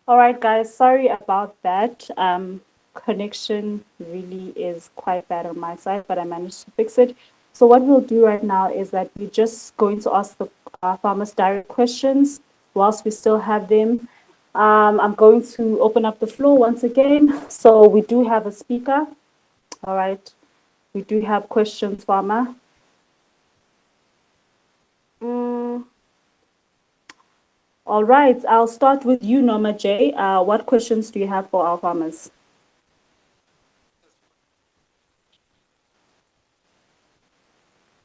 All right, guys, sorry about that. Connection really is quite bad on my side, but I managed to fix it. So what we'll do right now is that we're just going to ask the farmers direct questions whilst we still have them. I'm going to open up the floor once again. So we do have a speaker. All right. We do have questions, farmer. Mm, all right. I'll start with you, Norma J. What questions do you have for our farmers?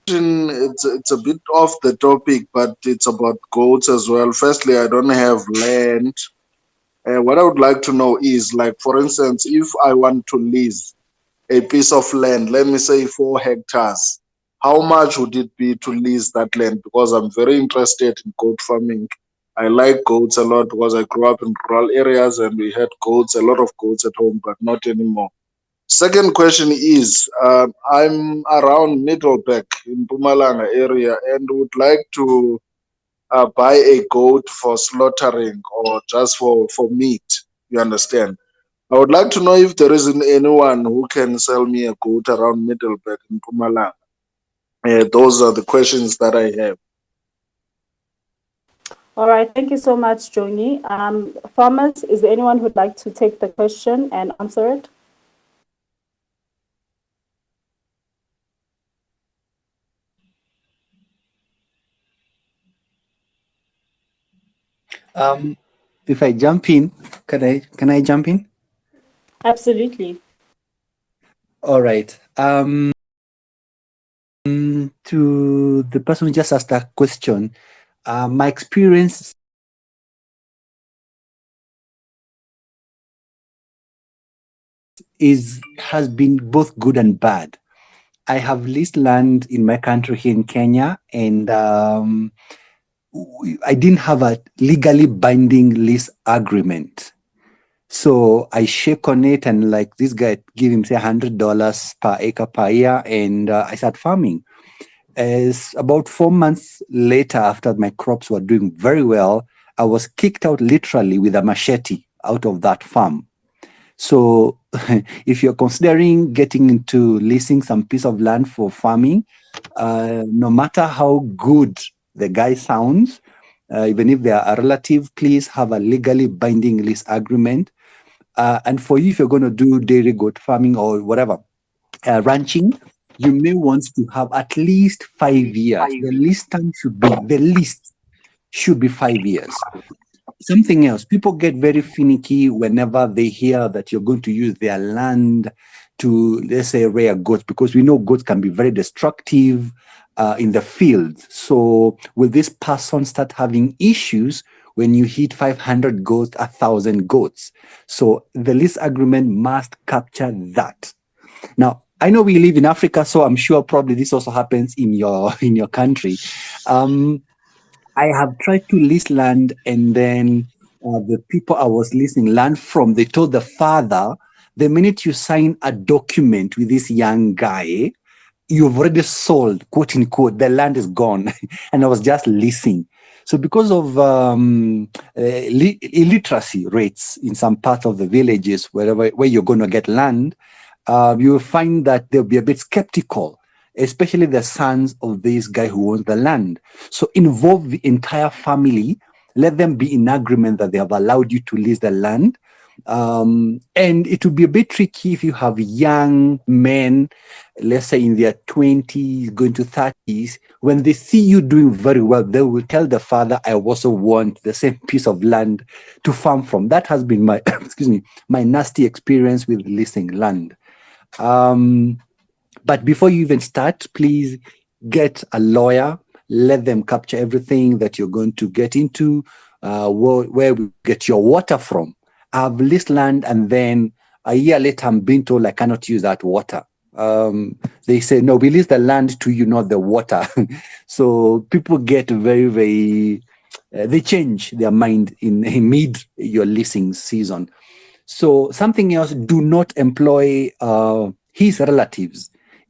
It's a bit off the topic, but it's about goats as well. Firstly, I don't have land. What I would like to know is, like, for instance, if I want to lease a piece of land, let me say 4 hectares, how much would it be to lease that land? Because I'm very interested in goat farming. I like goats a lot because I grew up in rural areas and we had goats, a lot of goats at home, but not anymore. Second question is, I'm around Middleburg in Pumalanga area and would like to buy a goat for slaughtering or just for meat. You understand? I would like to know if there isn't anyone who can sell me a goat around Middleburg in Pumalanga. Those are the questions that I have. All right, thank you so much, Joni. Farmers, is there anyone who'd like to take the question and answer it? Um, if I jump in, can I jump in? Absolutely. All right. To the person who just asked that question, my experience has been both good and bad. I have leased land in my country here in Kenya, and I didn't have a legally binding lease agreement. So I shake on it, and like this guy give him say $100 per acre per year, and I start farming. As about 4 months later, after my crops were doing very well, I was kicked out literally with a machete out of that farm. So if you're considering getting into leasing some piece of land for farming, no matter how good the guy sounds, even if they are a relative, please have a legally binding lease agreement. And for you, if you're going to do dairy goat farming or whatever, ranching, you may want to have at least 5 years. The least should be 5 years. Something else, people get very finicky whenever they hear that you're going to use their land to, let's say, rear goats, because we know goats can be very destructive in the field. So will this person start having issues when you hit 500 goats, 1,000 goats? So the lease agreement must capture that. Now, I know we live in Africa, so I'm sure probably this also happens in your country. Um, I have tried to lease land, and then the people I was leasing land from, they told the father, the minute you sign a document with this young guy, you've already sold, quote unquote, the land is gone. And I was just leasing. So because of illiteracy rates in some parts of the villages, where you're going to get land, you will find that they'll be a bit skeptical, especially the sons of this guy who owns the land. So involve the entire family, let them be in agreement that they have allowed you to lease the land. And it will be a bit tricky if you have young men, let's say in their 20s, going to 30s. When they see you doing very well, they will tell the father, I also want the same piece of land to farm from. That has been my, excuse me, my nasty experience with leasing land. But before you even start, please get a lawyer. Let them capture everything that you're going to get into, where we get your water from. I've leased land, and then a year later, I'm being told I cannot use that water. They say, no, we lease the land to you, not the water. So people get very, very, they change their mind in mid your leasing season. So something else, do not employ his relatives.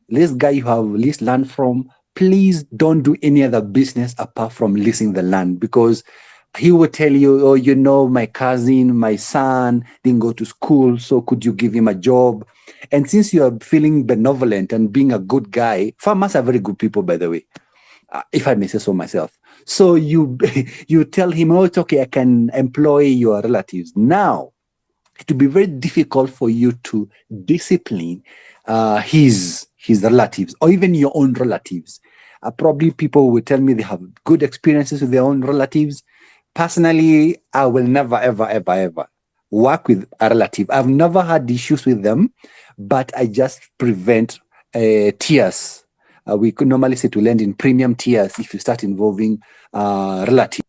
This guy you have leased land from, please don't do any other business apart from leasing the land, because He would tell you, oh, you know, my cousin, my son didn't go to school, so could you give him a job? And since you are feeling benevolent and being a good guy, farmers are very good people, by the way, if I may say so myself. So you you tell him, oh, it's okay, I can employ your relatives. Now, it will be very difficult for you to discipline his relatives or even your own relatives. Probably people will tell me they have good experiences with their own relatives. Personally, I will never, ever, ever, ever work with a relative. I've never had issues with them, but I just prevent tears. We could normally say to lend in premium tears if you start involving relatives.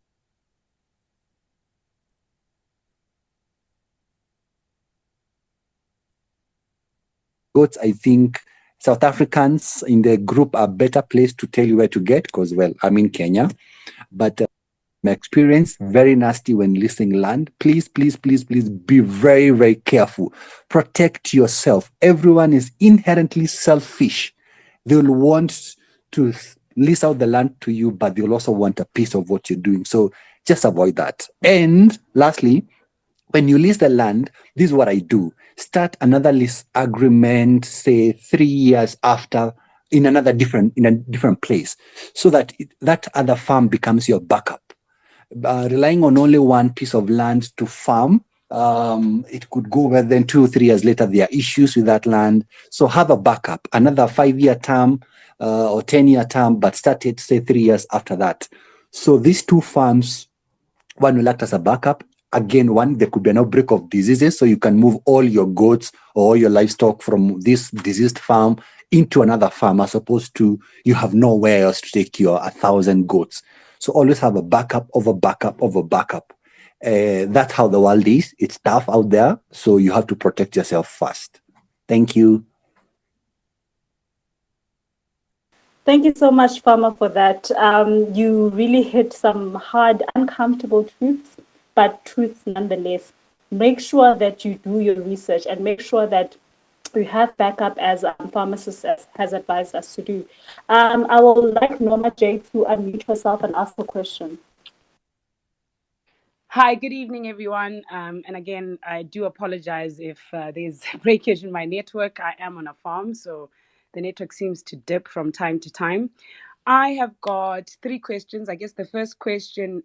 Goats, I think South Africans in the group are better placed to tell you where to get because, well, I'm in Kenya. But my experience, very nasty when listing land. Please, please, please, please be very, very careful. Protect yourself. Everyone is inherently selfish. They'll want to lease out the land to you, but they'll also want a piece of what you're doing. So just avoid that. And lastly, when you lease the land, this is what I do. Start another lease agreement, say 3 years after, in a different place, so that that other farm becomes your backup. Relying on only one piece of land to farm, it could go where then 2 or 3 years later there are issues with that land. So have a backup, another 5 year term or 10 year term, but start it say 3 years after that. So these two farms, one will act as a backup. Again, one, there could be an outbreak of diseases, so you can move all your goats or all your livestock from this diseased farm into another farm, as opposed to you have nowhere else to take your 1,000 goats. So always have a backup of a backup of a backup. That's how the world is. It's tough out there, so you have to protect yourself first. Thank you. Thank you so much, Farmer, for that. You really hit some hard, uncomfortable truths, but truths nonetheless. Make sure that you do your research and make sure that you have backup as pharmacist has advised us to do. I will like Norma J to unmute herself and ask a question. Hi, good evening, everyone. And again, I do apologize if there's breakage in my network. I am on a farm, so the network seems to dip from time to time. I have got three questions. I guess the first question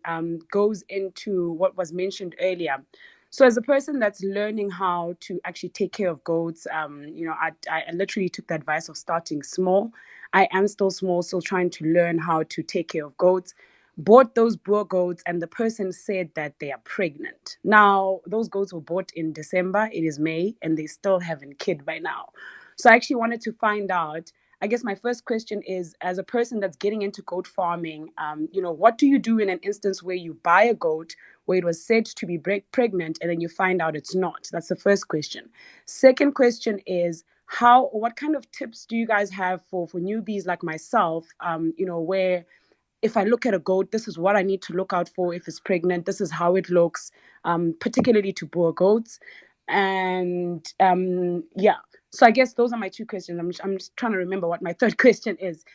goes into what was mentioned earlier. So, as a person that's learning how to actually take care of goats, I literally took the advice of starting small. I am still small, still trying to learn how to take care of goats. Bought those Boer goats, and the person said that they are pregnant. Now, those goats were bought in December. It is May, and they still haven't kid by now. So, I actually wanted to find out. I guess my first question is, as a person that's getting into goat farming, what do you do in an instance where you buy a goat where it was said to be pregnant and then you find out it's not? That's the first question. Second question is, what kind of tips do you guys have for newbies like myself, where if I look at a goat, this is what I need to look out for if it's pregnant. This is how it looks, particularly to Boer goats. And yeah, so I guess those are my two questions. I'm just trying to remember what my third question is.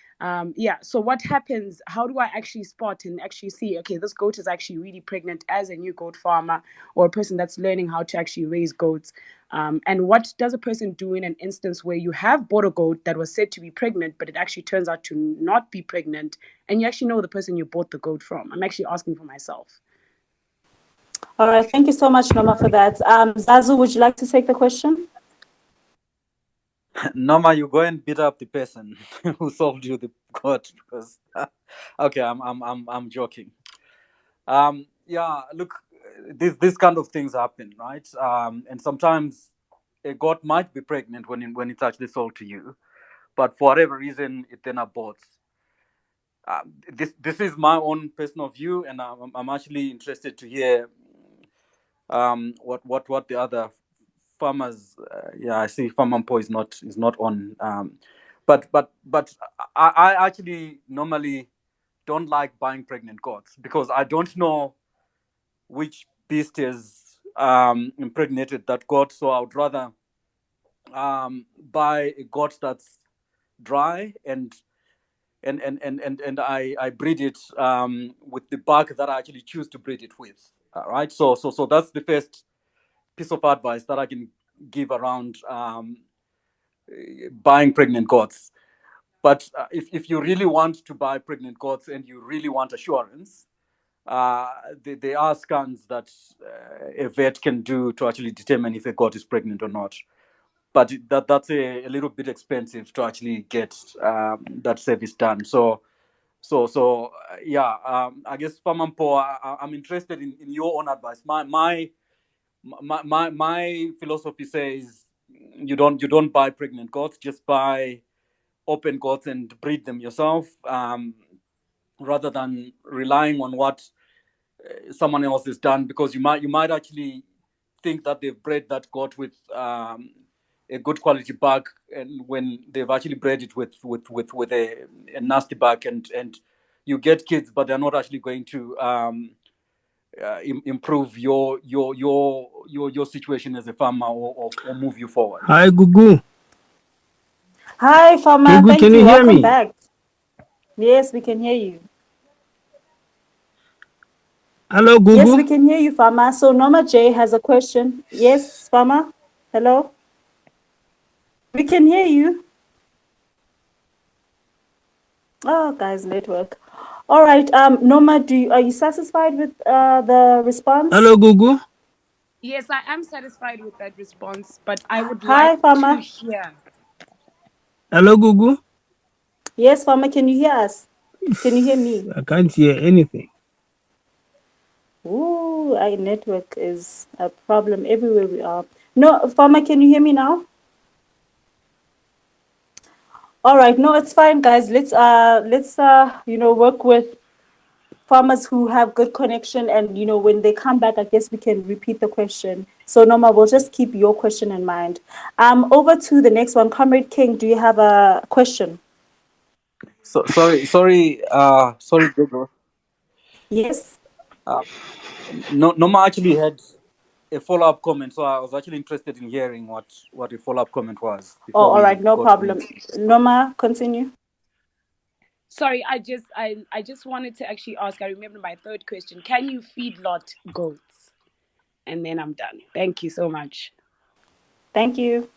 So what happens? How do I actually spot and actually see, okay, this goat is actually really pregnant as a new goat farmer or a person that's learning how to actually raise goats? And what does a person do in an instance where you have bought a goat that was said to be pregnant, but it actually turns out to not be pregnant, and you actually know the person you bought the goat from? I'm actually asking for myself. All right. Thank you so much, Norma, for that. Zazu, would you like to take the question? Norma, you go and beat up the person who sold you the goat because okay, I'm joking. Yeah, look, this kind of things happen, right? And sometimes a goat might be pregnant when it's actually sold to you, but for whatever reason it then aborts. This is my own personal view, and I'm actually interested to hear what the other farmers. Yeah, I see Farmer Po is not on. But I actually normally don't like buying pregnant goats because I don't know which beast is impregnated that goat. So I would rather buy a goat that's dry and and I breed it with the bug that I actually choose to breed it with. Right. So that's the first piece of advice that I can give around buying pregnant goats. But if you really want to buy pregnant goats and you really want assurance, there are scans that a vet can do to actually determine if a goat is pregnant or not. But that's a little bit expensive to actually get that service done. Yeah, I guess Pamampo, I'm interested in your own advice. My philosophy says you don't buy pregnant goats, just buy open goats and breed them yourself, rather than relying on what someone else has done, because you might actually think that they've bred that goat with a good quality bug, and when they've actually bred it with a nasty bug, and you get kids, but they're not actually going to improve your situation as a farmer, or move you forward. Hi, Gugu. Hi, Farmer. Gugu, Thank can you you. hear Welcome me? back. Yes, we can hear you. Hello, Yes, we Gugu. can hear you, Farmer. So Norma J has a question. Yes, Farmer. Hello. We can hear you. Oh, guys, network. All right. Norma, are you satisfied with the response? Hello, Gugu. Yes, I am satisfied with that response, but I would Hi, like to Farmer. hear. Hello, Gugu. Yes, Farmer. Can you hear us? Can you hear me? I can't hear anything. Ooh, our network is a problem everywhere we are. No, Farmer, can you hear me now? All right, no, it's fine, guys. Let's work with farmers who have good connection, and when they come back, I guess we can repeat the question. So Norma, we'll just keep your question in mind. Over to the next one, Comrade King. Do you have a question? Sorry, Gogo. Yes. Norma actually had a follow-up comment, so I was actually interested in hearing what the follow-up comment was Oh, before all right, we no go to the problem. next. Norma, continue. Sorry, I just wanted to actually ask. I remember my third question. Can you feedlot goats? And then I'm done. Thank you so much. Thank you.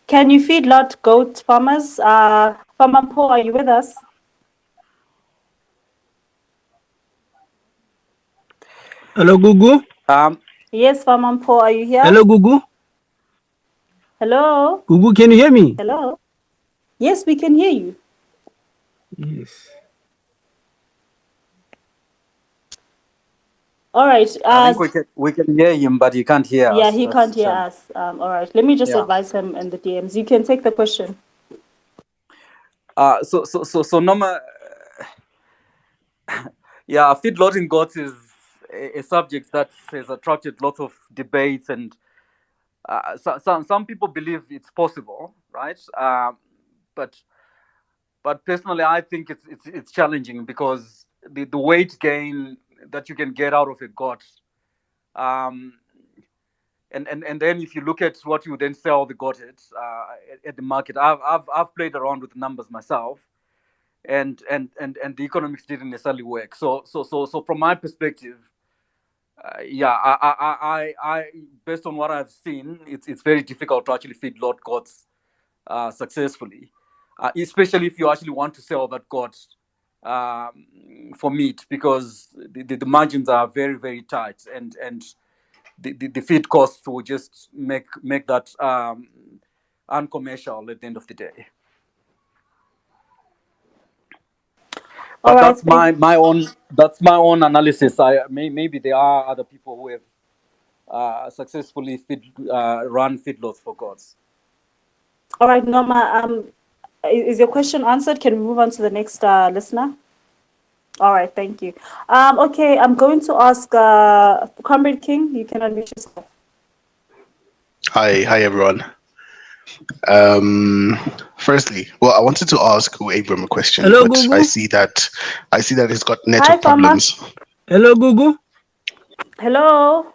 Can you feedlot goat farmers? Farmer Paul, are you with us? Hello, Gugu. Yes, Farmer Paul, are you here? Hello, Gugu. Hello? Gugu, can you hear me? Hello? Yes, we can hear you. Yes. All right. I think we can hear him, but he can't hear us. Yeah, he That's can't the hear shame. us. All right. Let me just Yeah. advise him in the DMs. You can take the question. So Norma, yeah, feedlotting goats is a subject that has attracted lots of debates, and some people believe it's possible, right? But personally, I think it's challenging, because the weight gain that you can get out of a goat, um, and then if you look at what you then sell the goat at the market, I've played around with numbers myself, and the economics didn't necessarily work. So from my perspective, yeah, I based on what I've seen, it's very difficult to actually feed lot goats successfully, especially if you actually want to sell that goat for meat, because the margins are very, very tight, and the feed costs will just make that uncommercial at the end of the day. But All that's right. my own analysis. Maybe there are other people who have successfully run feedlots for goats. All right, Norma. Is your question answered? Can we move on to the next listener? All right, thank you. Okay, I'm going to ask Comrade King. You can unmute yourself. Hi everyone. Firstly, well, I wanted to ask Abram a question, Hello, but Gugu. I see that he's got Hi, network Farmer. problems. Hello, Gugu. Hello.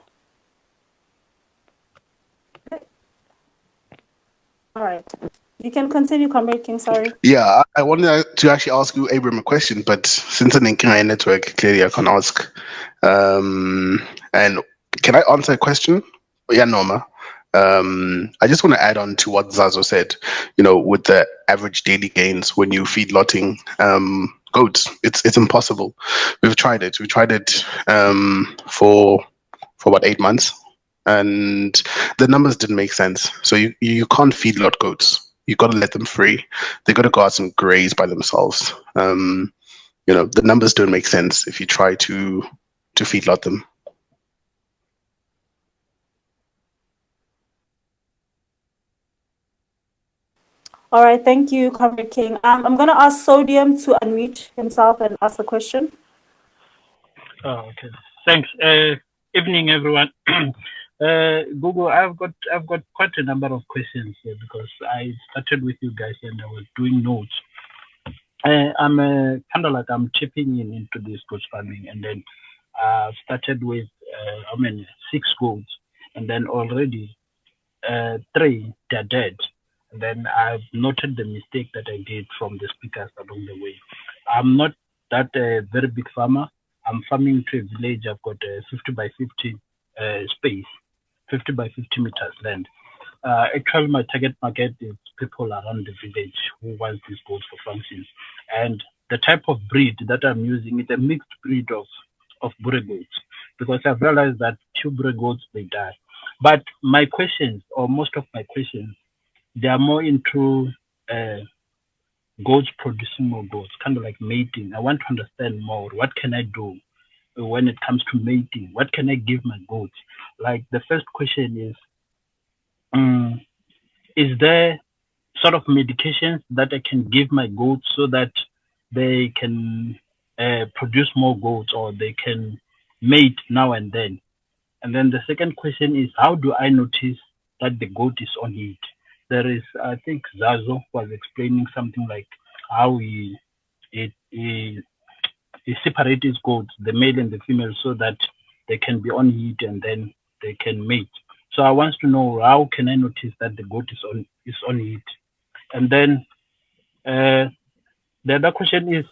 All right. You can continue, Comrade King. Sorry. Yeah, I wanted to actually ask you, Abram, a question, but since I'm in Kingai network, clearly I can't ask. And can I answer a question? Yeah, Norma. I just want to add on to what Zazo said. You know, with the average daily gains when you feed lotting goats, it's impossible. We've tried it. We tried it for about 8 months, and the numbers didn't make sense. So you can't feed lot goats. You got to let them free. They got to go out and graze by themselves. You know, the numbers don't make sense if you try to feedlot them. All right, thank you, Comrade King. I'm going to ask Sodium to unmute himself and ask the question. Oh, okay. Thanks. Evening, everyone. Google, I've got quite a number of questions here because I started with you guys and I was doing notes. I'm kind of like I'm chipping into this goat farming, and then started with 6 goats, and then already 3 they're dead. And then I've noted the mistake that I did from the speakers along the way. I'm not that very big farmer. I'm farming to a village. I've got a 50 by 50 space, 50 by 50 meters land. Actually, my target market is people around the village who want these goats for functions. And the type of breed that I'm using is a mixed breed of Bure goats, because I've realized that few Bure goats, they die. But my questions, or most of my questions, they are more into goats producing more goats, kind of like mating. I want to understand more. What can I do when it comes to mating? What can I give my goats? Like the first question is there sort of medications that I can give my goats so that they can produce more goats, or they can mate now and then? And then the second question is, how do I notice that the goat is on heat? There is, I think Zazo was explaining something like how he separates his goats, the male and the female, so that they can be on heat and then they can mate. So I want to know, how can I notice that the goat is on heat? And then the other question is,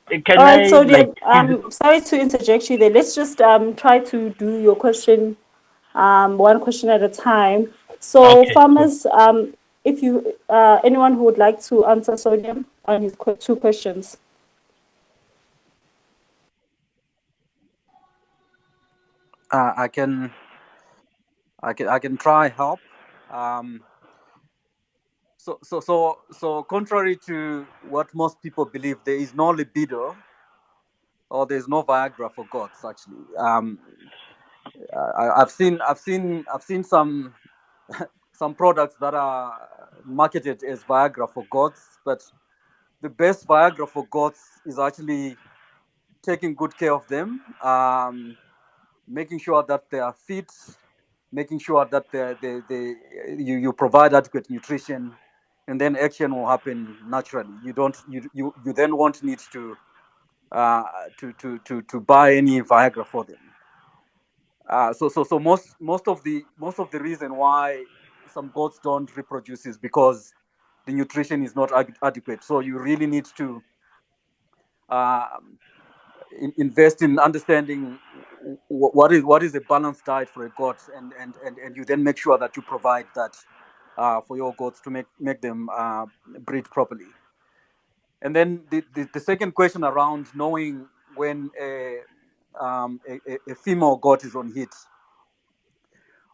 can All right, I like? Sodium, sorry to interject you there. Let's just try to do your question one question at a time. So, Okay, cool. farmers, if you anyone who would like to answer Sodium on his 2 questions. I can try help. So contrary to what most people believe, there is no libido or there's no Viagra for gods. Actually, I've seen some some products that are marketed as Viagra for gods, but the best Viagra for gods is actually taking good care of them, making sure that they are fit, making sure that you provide adequate nutrition, and then action will happen naturally. You then won't need to buy any Viagra for them. So most of the reason why some goats don't reproduce is because the nutrition is not adequate. So you really need to invest in understanding what is a balanced diet for a goat, and you then make sure that you provide that for your goats to make them breed properly. And then the second question around knowing when a female goat is on heat.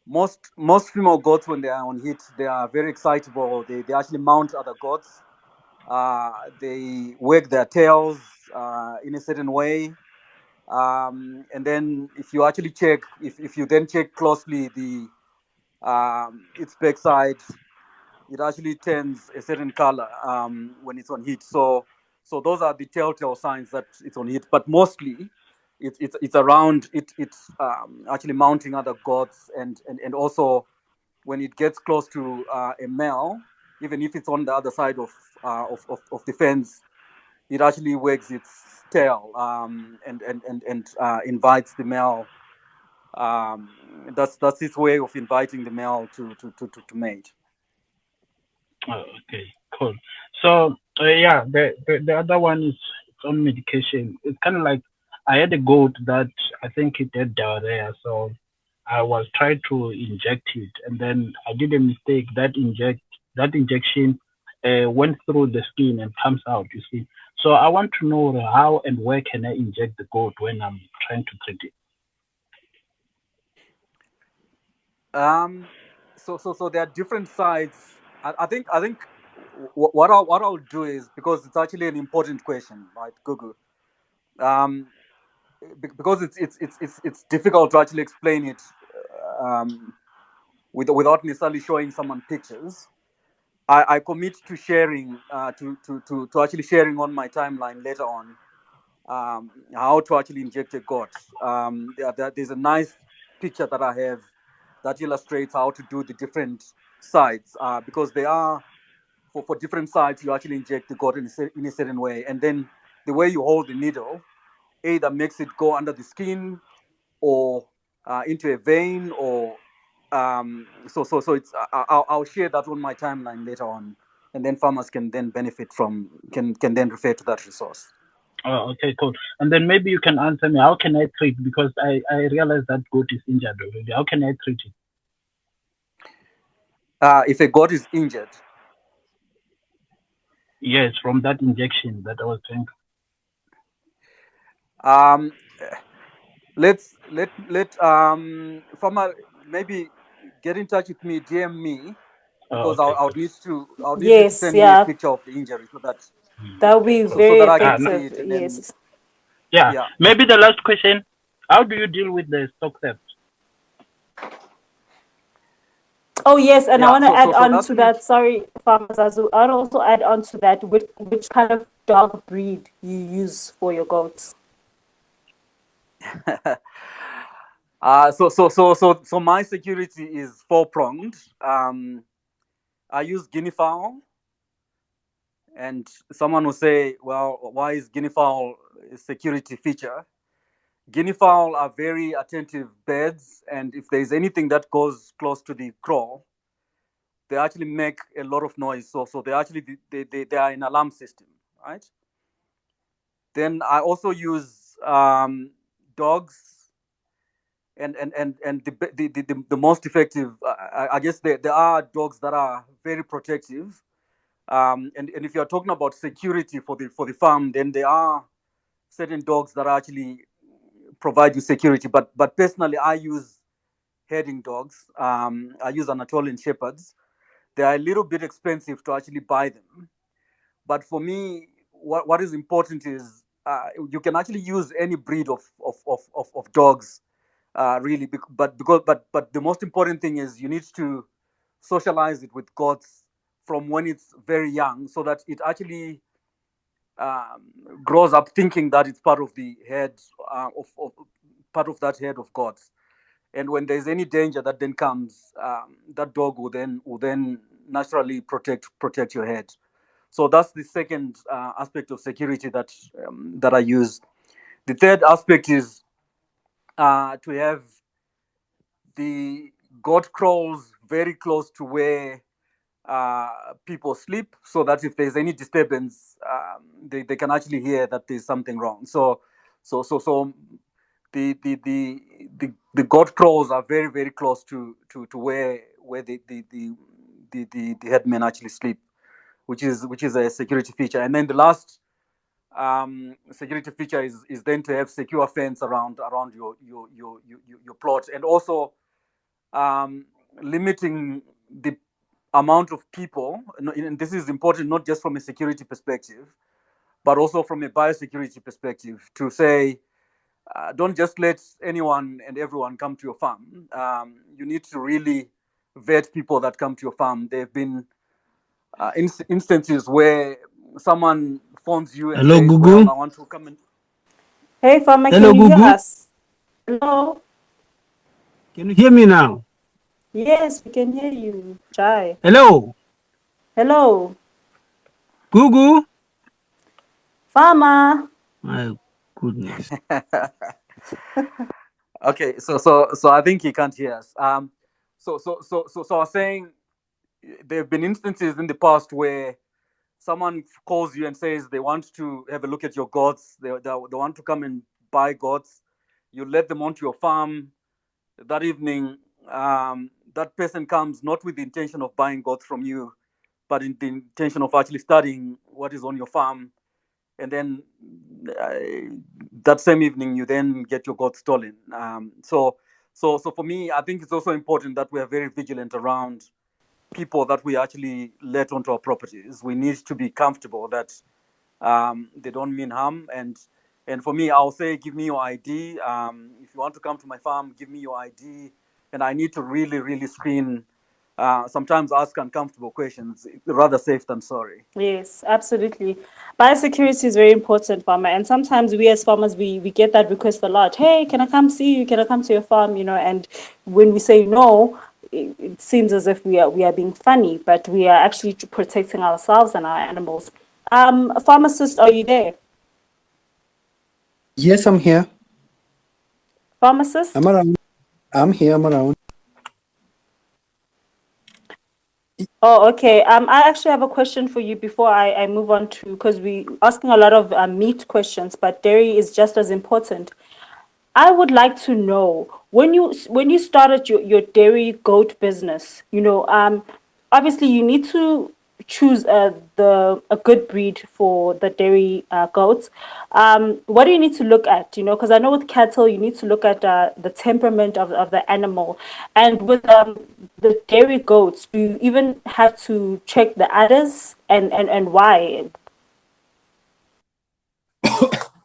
Most female goats, when they are on heat, they are very excitable. They actually mount other goats. They wag their tails in a certain way. And then if you actually check, if you then check closely its backside, it actually turns a certain color when it's on heat. So those are the telltale signs that it's on heat. But mostly, it's around it's actually mounting other goats, and also when it gets close to a male, even if it's on the other side of the fence, it actually wags its tail and invites the male. That's its way of inviting the male to mate. Oh, okay. Cool. So yeah, the other one is it's on medication. It's kind of like I had a goat that I think it had diarrhea, so I was trying to inject it, and then I did a mistake. That injection went through the skin and comes out. You see. So I want to know how and where can I inject the goat when I'm trying to treat it. So there are different sides. I think what I'll do is, because it's actually an important question, right, Google. Um, because it's difficult to actually explain it um, without necessarily showing someone pictures. I commit to sharing to actually sharing on my timeline later on how to actually inject a goat. There's a nice picture that I have that illustrates how to do the different sides, because they are for different sides. You actually inject the goat in a certain way, and then the way you hold the needle either makes it go under the skin or into a vein, or so it's I'll share that on my timeline later on, and then farmers can then benefit from can then refer to that resource. Oh, okay, cool. And then maybe you can answer me. How can I treat? Because I realize that goat is injured already. How can I treat it? If a goat is injured, Yes, from that injection that I was saying. um, let farmer maybe get in touch with me, DM me, Oh, because okay, cool. I'll need you to Yes, send me a yeah, picture of the injury so that that would be so very that I can No, see effective. it, and then Yes. yeah, yeah. maybe the last question. How do you deal with the stock theft? Oh yes, and I Yeah, want to add so on that's to an that. Sorry, Farmers Azu. I want to also add on to that which kind of dog breed you use for your goats. so my security is four pronged. I use guinea fowl, and someone will say, "Well, why is guinea fowl a security feature?" Guinea fowl are very attentive birds, and if there's anything that goes close to the crawl, they actually make a lot of noise. So they actually they are an alarm system, right? Then I also use dogs, and the most effective. I guess there are dogs that are very protective. And if you're talking about security for the farm, then there are certain dogs that actually provide you security. But personally, I use herding dogs. I use Anatolian shepherds. They are a little bit expensive to actually buy them. But for me, what is important is you can actually use any breed of dogs, really. But the most important thing is you need to socialize it with goats from when it's very young, so that it actually um, grows up thinking that it's part of the head of part of that head of gods. And when there's any danger that then comes, that dog will then naturally protect your head. So that's the second aspect of security that I use. The third aspect is to have the goat crawls very close to where people sleep, so that if there's any disturbance, they can actually hear that there's something wrong. So the goat crawls are very very close to where the headmen actually sleep, which is a security feature. And then the last security feature is then to have secure fence around your plot, and also um, limiting the amount of people. And this is important not just from a security perspective, but also from a biosecurity perspective, to say don't just let anyone and everyone come to your farm. You need to really vet people that come to your farm. There have been instances where someone phones you and Hello, says, "Well, Gugu. I want to come and." Hey, Farmer, Hello, can you hear Gugu. us? Hello. Can you hear me now? Yes, we can hear you. Jai. Hello, Hello, Gugu. Farmer. My goodness. Okay, so I think he can't hear us. So I was saying there have been instances in the past where someone calls you and says they want to have a look at your goats, they want to come and buy goats, you let them onto your farm. That evening, that person comes not with the intention of buying goats from you, but in the intention of actually studying what is on your farm. And then uh, that same evening, you then get your goat stolen. So for me, I think it's also important that we are very vigilant around people that we actually let onto our properties. We need to be comfortable that they don't mean harm. And for me, I'll say, give me your ID. If you want to come to my farm, give me your ID. And I need to really, really screen. Sometimes ask uncomfortable questions, rather safe than sorry. Yes, absolutely. Biosecurity is very important, farmer. And sometimes we as farmers, we get that request a lot. Hey, can I come see you? Can I come to your farm? And when we say no, it seems as if we are being funny, but we are actually protecting ourselves and our animals. Pharmacist, are you there? Yes, I'm here. Pharmacist? I'm around. I'm here. I'm around. Oh, okay. I actually have a question for you before I move on to, because we asking a lot of meat questions, but dairy is just as important. I would like to know when you started your dairy goat business, obviously you need to choose a good breed for the dairy goats. What do you need to look at? Because I know with cattle you need to look at the temperament of the animal, and with the dairy goats, do you even have to check the udders and why?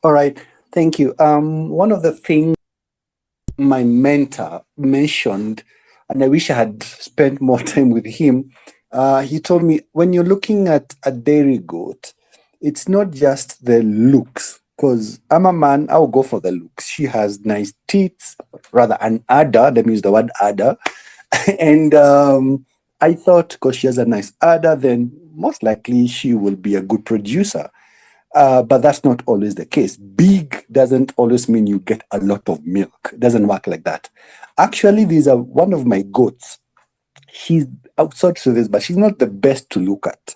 All right. Thank you. One of the things my mentor mentioned, and I wish I had spent more time with him. He told me when you're looking at a dairy goat, it's not just the looks. Because I'm a man, I'll go for the looks. She has nice teeth, rather an udder. That means the word udder. And I thought because she has a nice udder, then most likely she will be a good producer. But that's not always the case. Big doesn't always mean you get a lot of milk. It doesn't work like that. Actually, these are one of my goats. She's outside to this, but she's not the best to look at.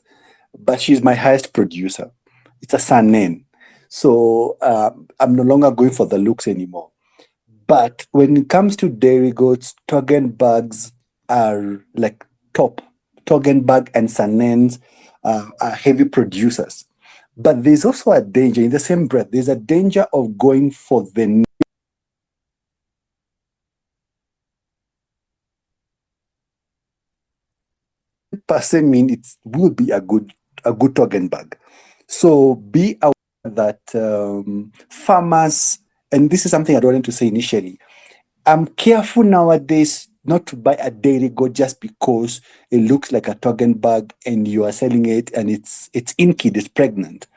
But she's my highest producer. It's a Sanen. So I'm no longer going for the looks anymore. But when it comes to dairy goats, Toggenburgs are like top. Toggenburg and Sanens are heavy producers. But there's also a danger in the same breath. There's a danger of going for the person mean it will be a good Toggenburg. So be aware that farmers, and this is something I don't want to say initially. I'm careful nowadays not to buy a dairy goat just because it looks like a Toggenburg and you are selling it and it's inkid, it's pregnant.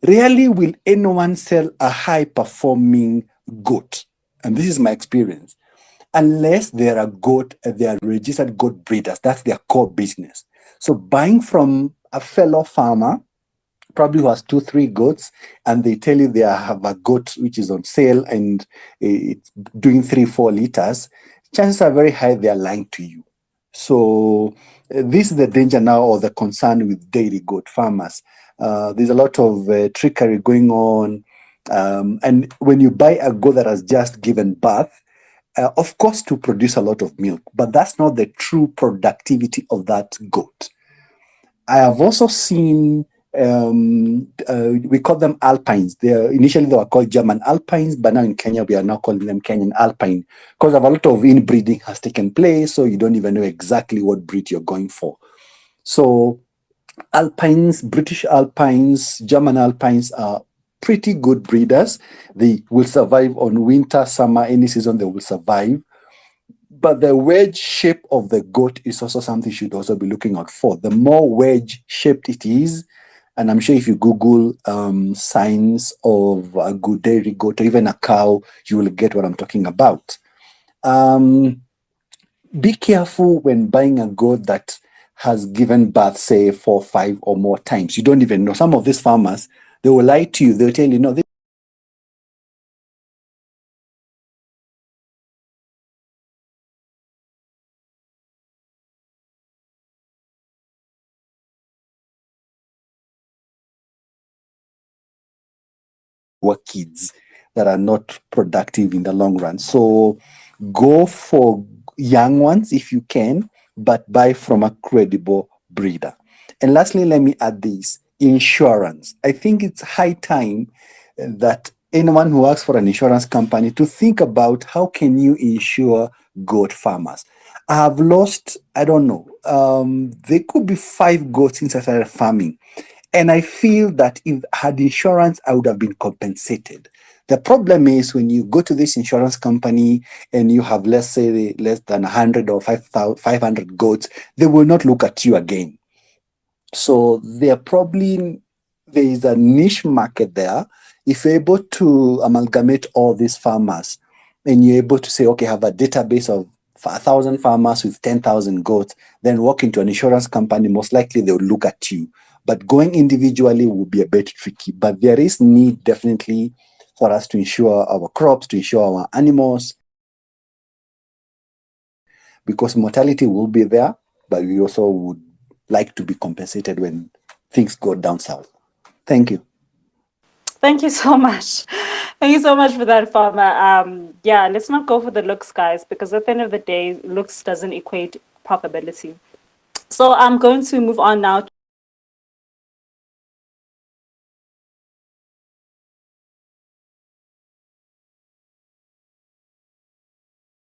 Rarely will anyone sell a high performing goat. And this is my experience. Unless they are registered goat breeders. That's their core business. So buying from a fellow farmer probably who has 2 3 goats and they tell you they have a goat which is on sale and it's doing 3 4 liters, chances are very high they are lying to you. So this is the danger now or the concern with dairy goat farmers. There's a lot of trickery going on, and when you buy a goat that has just given birth, of course to produce a lot of milk, but that's not the true productivity of that goat. I have also seen we call them alpines. Initially they were called German alpines, but now in Kenya we are now calling them Kenyan alpine because of a lot of inbreeding has taken place. So you don't even know exactly what breed you're going for. So alpines, British alpines, German alpines are pretty good breeders. They will survive on winter, summer, any season. They will survive. But the wedge shape of the goat is also something you should also be looking out for. The more wedge shaped it is, and I'm sure if you Google signs of a good dairy goat or even a cow, you will get what I'm talking about. Be careful when buying a goat that has given birth, say, 4 5 or more times. You don't even know. Some of these farmers, they will lie to you. They'll tell you, no, this kids that are not productive in the long run. So go for young ones if you can, but buy from a credible breeder. And lastly, let me add this insurance. I think it's high time that anyone who works for an insurance company to think about how can you insure goat farmers. I have lost, I don't know, there could be 5 goats since I started farming. And I feel that if I had insurance, I would have been compensated. The problem is when you go to this insurance company and you have, let's say, less than 100 or 500 goats, they will not look at you again. So there is a niche market there. If you're able to amalgamate all these farmers and you're able to say, okay, have a database of 1,000 farmers with 10,000 goats, then walk into an insurance company, most likely they'll look at you. But going individually will be a bit tricky. But there is need definitely for us to insure our crops, to insure our animals, because mortality will be there, but we also would like to be compensated when things go down south. Thank you. Thank you so much. Thank you so much for that, Farmer. Yeah, let's not go for the looks, guys, because at the end of the day, looks doesn't equate profitability. So I'm going to move on now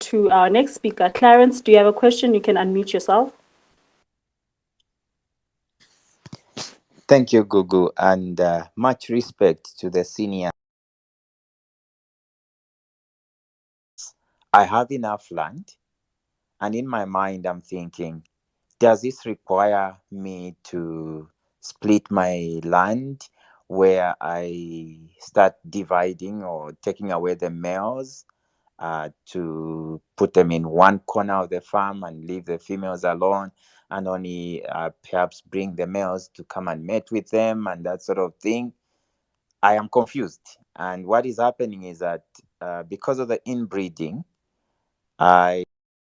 to our next speaker. Clarence, do you have a question? You can unmute yourself. Thank you, Gugu, and much respect to the senior. I have enough land, and in my mind, I'm thinking, does this require me to split my land where I start dividing or taking away the males to put them in one corner of the farm and leave the females alone and only perhaps bring the males to come and mate with them and that sort of thing? I am confused. And what is happening is that because of the inbreeding,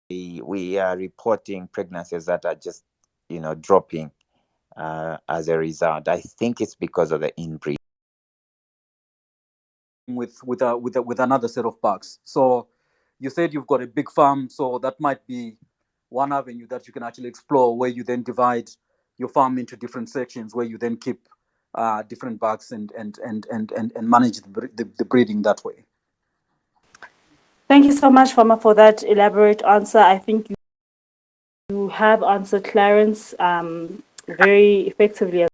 we are reporting pregnancies that are just, dropping as a result. I think it's because of the inbreeding. With another set of bugs. So you said you've got a big farm, so that might be one avenue that you can actually explore, where you then divide your farm into different sections, where you then keep different bugs and manage the breeding that way. Thank you so much, Farmer, for that elaborate answer. I think you have answered Clarence very effectively